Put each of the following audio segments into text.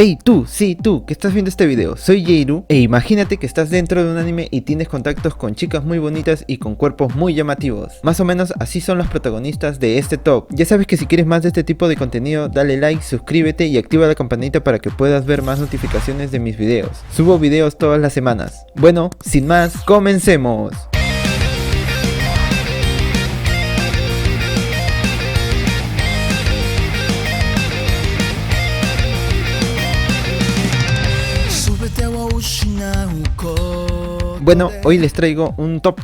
Hey tú, sí tú, que estás viendo este video, soy Jeiru e imagínate que estás dentro de un anime y tienes contactos con chicas muy bonitas y con cuerpos muy llamativos. Más o menos así son los protagonistas de este top. Ya sabes que si quieres más de este tipo de contenido, dale like, suscríbete y activa la campanita para que puedas ver más notificaciones de mis videos. Subo videos todas las semanas. Bueno, sin más, comencemos. Bueno, hoy les traigo un top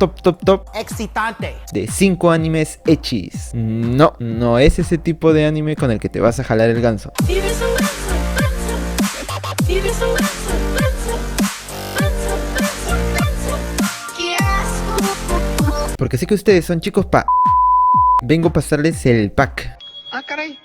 excitante de 5 animes echis. No es ese tipo de anime con el que te vas a jalar el ganso. Porque sé que ustedes son chicos vengo a pasarles el pack. Ah, caray,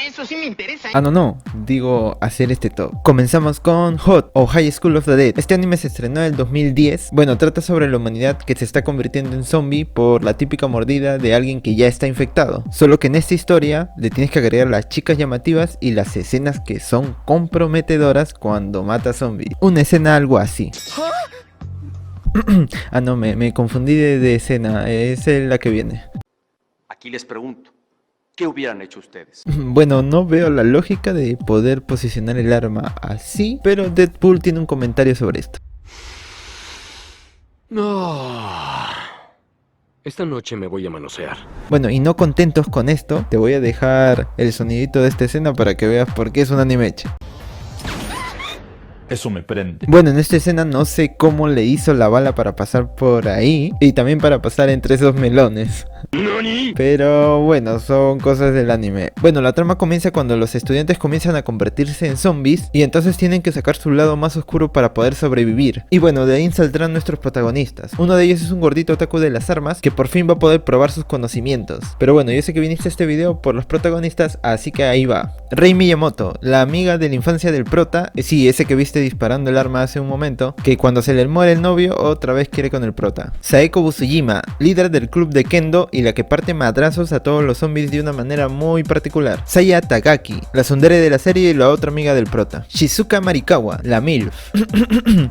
eso sí me interesa. No, digo hacer este top. Comenzamos con Hot o High School of the Dead. Este anime se estrenó en el 2010. Bueno, trata sobre la humanidad que se está convirtiendo en zombie por la típica mordida de alguien que ya está infectado. Solo que en esta historia le tienes que agregar las chicas llamativas y las escenas que son comprometedoras cuando mata zombies. Una escena algo así. No, me confundí de escena. Es la que viene. Aquí les pregunto, ¿qué hubieran hecho ustedes? Bueno, no veo la lógica de poder posicionar el arma así, pero Deadpool tiene un comentario sobre esto. No. Esta noche me voy a manosear. Bueno, y no contentos con esto, te voy a dejar el sonidito de esta escena para que veas por qué es un anime echi. Eso me prende. Bueno, en esta escena no sé cómo le hizo la bala para pasar por ahí y también para pasar entre esos melones. Pero bueno, son cosas del anime. Bueno, la trama comienza cuando los estudiantes comienzan a convertirse en zombies y entonces tienen que sacar su lado más oscuro para poder sobrevivir. Y bueno, de ahí saldrán nuestros protagonistas. Uno de ellos es un gordito otaku de las armas que por fin va a poder probar sus conocimientos. Pero bueno, yo sé que viniste a este video por los protagonistas, así que ahí va. Rei Miyamoto, la amiga de la infancia del prota, sí, ese que viste disparando el arma hace un momento, que cuando se le muere el novio otra vez quiere con el prota. Saeko Busujima, líder del club de Kendo y la que parte madrazos a todos los zombies de una manera muy particular. Saya Takagi, la tsundere de la serie y la otra amiga del prota. Shizuka Marikawa, la MILF.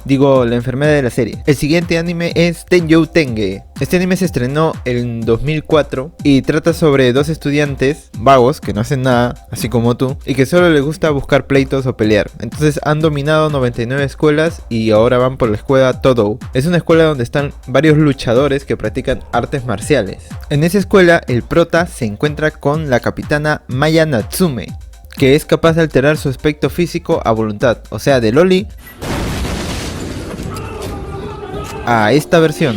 Digo, la enfermera de la serie. El siguiente anime es Tenjou Tenge. Este anime se estrenó en 2004 y trata sobre dos estudiantes vagos que no hacen nada, así como tú, y que solo les gusta buscar pleitos o pelear. Entonces han dominado 99 escuelas y ahora van por la escuela Todou. Es una escuela donde están varios luchadores que practican artes marciales. En esa escuela el prota se encuentra con la capitana Maya Natsume, que es capaz de alterar su aspecto físico a voluntad, o sea, de loli a esta versión.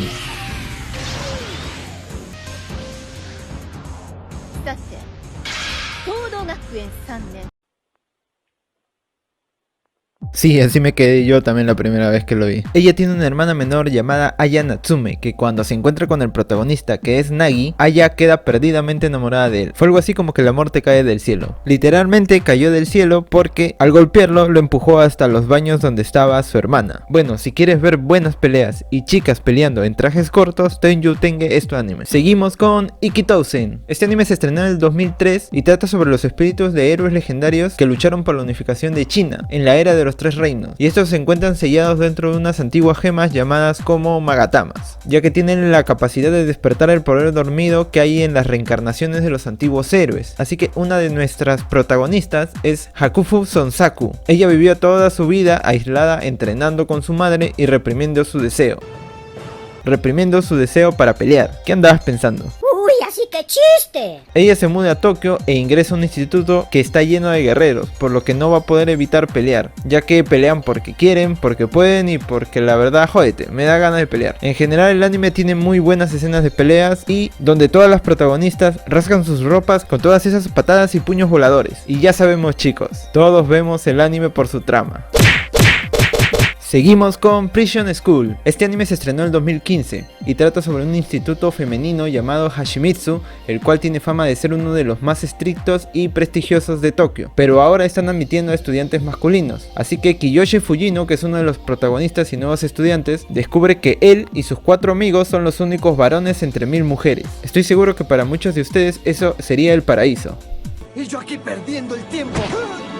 Sí, así me quedé yo también la primera vez que lo vi. Ella tiene una hermana menor llamada Aya Natsume, que cuando se encuentra con el protagonista, que es Nagi, Aya queda perdidamente enamorada de él. Fue algo así como que el amor te cae del cielo. Literalmente cayó del cielo porque al golpearlo lo empujó hasta los baños donde estaba su hermana. Bueno, si quieres ver buenas peleas y chicas peleando en trajes cortos, Tenjou Tenge es tu anime. Seguimos con Ikitousen. Este anime se estrenó en el 2003 y trata sobre los espíritus de héroes legendarios que lucharon por la unificación de China en la era de los tres reinos, y estos se encuentran sellados dentro de unas antiguas gemas llamadas como Magatamas, ya que tienen la capacidad de despertar el poder dormido que hay en las reencarnaciones de los antiguos héroes. Así que una de nuestras protagonistas es Hakufu Sonsaku. Ella vivió toda su vida aislada entrenando con su madre y reprimiendo su deseo para pelear. ¿Qué andabas pensando? ¡Uy, así que chiste! Ella se muda a Tokio e ingresa a un instituto que está lleno de guerreros, por lo que no va a poder evitar pelear, ya que pelean porque quieren, porque pueden y porque la verdad, jódete, me da ganas de pelear. En general el anime tiene muy buenas escenas de peleas y donde todas las protagonistas rasgan sus ropas con todas esas patadas y puños voladores. Y ya sabemos, chicos, todos vemos el anime por su trama. Seguimos con Prison School. Este anime se estrenó en el 2015 y trata sobre un instituto femenino llamado Hashimitsu, el cual tiene fama de ser uno de los más estrictos y prestigiosos de Tokio, pero ahora están admitiendo a estudiantes masculinos. Así que Kiyoshi Fujino, que es uno de los protagonistas y nuevos estudiantes, descubre que él y sus 4 amigos son los únicos varones entre 1000 mujeres. Estoy seguro que para muchos de ustedes eso sería el paraíso. Y yo aquí perdiendo el tiempo.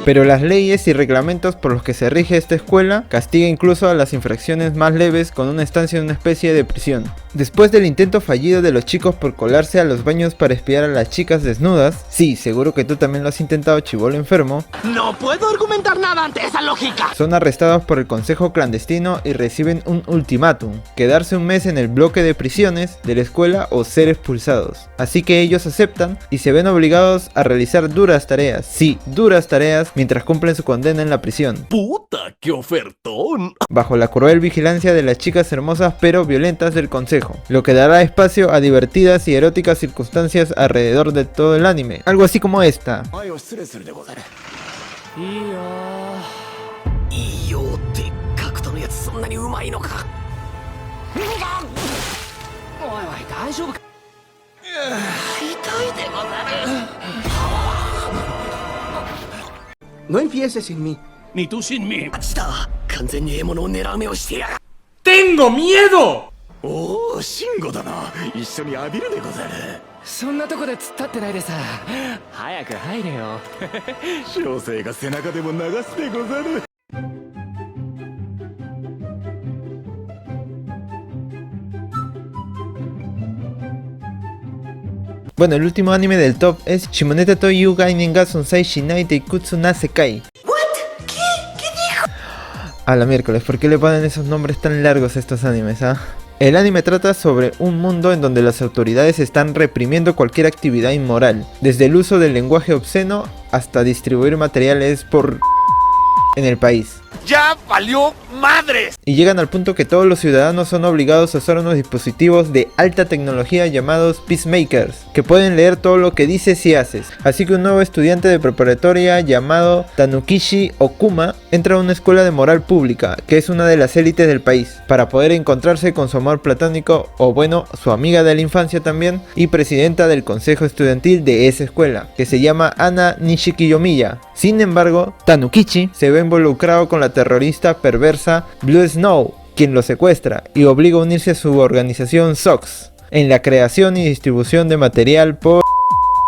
Pero las leyes y reglamentos por los que se rige esta escuela castiga incluso a las infracciones más leves con una estancia en una especie de prisión. Después del intento fallido de los chicos por colarse a los baños para espiar a las chicas desnudas, sí, seguro que tú también lo has intentado, chibolo enfermo, No puedo argumentar nada ante esa lógica. son arrestados por el consejo clandestino y reciben un ultimátum: quedarse un mes en el bloque de prisiones de la escuela o ser expulsados. Así que ellos aceptan y se ven obligados a realizar duras tareas, sí, duras tareas, mientras cumplen su condena en la prisión. ¡Puta, qué ofertón! Bajo la cruel vigilancia de las chicas hermosas pero violentas del consejo, lo que dará espacio a divertidas y eróticas circunstancias alrededor de todo el anime. Algo así como esta. いいよって格闘のやつそんなにうまいのか。おいおい大丈夫か。痛いでござる。No empieces sin mí. Ni tú sin mí. あっちだ。完全に獲物を狙う目をしてやがる。 ¡Tengo miedo! おお、慎吾だな。一緒に浴びるでござる。そんなとこで突っ立ってないでさ。早く入れよ。小生が背中でも流すでござる。 Bueno, el último anime del top es Shimoneta to Yu Gainen ga Sonsai Shinai Teikutsu na Sekai. ¿Qué dijo? A la miércoles, ¿por qué le ponen esos nombres tan largos a estos animes, ah? El anime trata sobre un mundo en donde las autoridades están reprimiendo cualquier actividad inmoral, desde el uso del lenguaje obsceno hasta distribuir materiales por en el país. ¡Ya valió madres! Y llegan al punto que todos los ciudadanos son obligados a usar unos dispositivos de alta tecnología llamados Peacemakers, que pueden leer todo lo que dices y haces. Así que un nuevo estudiante de preparatoria llamado Tanukishi Okuma entra a una escuela de moral pública, que es una de las élites del país, para poder encontrarse con su amor platónico, o bueno, su amiga de la infancia también, y presidenta del consejo estudiantil de esa escuela, que se llama Ana Nishikiyomiya. Sin embargo, Tanukichi se ve involucrado con la terrorista perversa Blue Snow, quien lo secuestra y obliga a unirse a su organización SOX en la creación y distribución de material por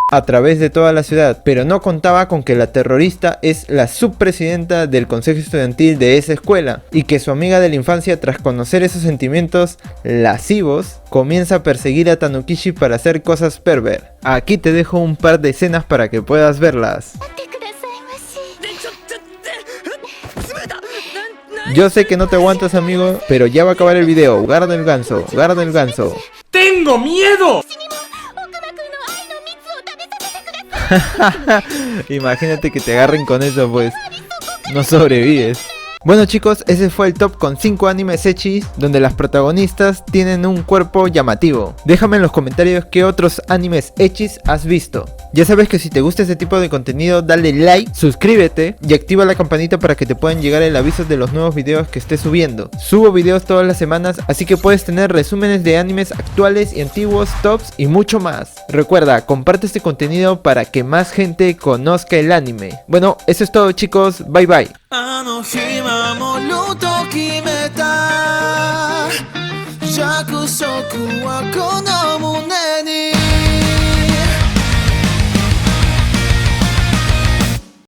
a través de toda la ciudad, pero no contaba con que la terrorista es la subpresidenta del consejo estudiantil de esa escuela y que su amiga de la infancia, tras conocer esos sentimientos lascivos, comienza a perseguir a Tanukishi para hacer cosas perver. Aquí te dejo un par de escenas para que puedas verlas. Yo sé que no te aguantas, amigo, pero ya va a acabar el video. Guarda el ganso, guarda el ganso. ¡Tengo miedo! Imagínate que te agarren con eso, pues no sobrevives. Bueno chicos, ese fue el top con 5 animes ecchis donde las protagonistas tienen un cuerpo llamativo. Déjame en los comentarios qué otros animes ecchis has visto. Ya sabes que si te gusta este tipo de contenido, dale like, suscríbete y activa la campanita para que te puedan llegar el aviso de los nuevos videos que esté subiendo. Subo videos todas las semanas, así que puedes tener resúmenes de animes actuales y antiguos, tops y mucho más. Recuerda, comparte este contenido para que más gente conozca el anime. Bueno, eso es todo chicos, bye bye. あの日守ると決めた約束はこの胸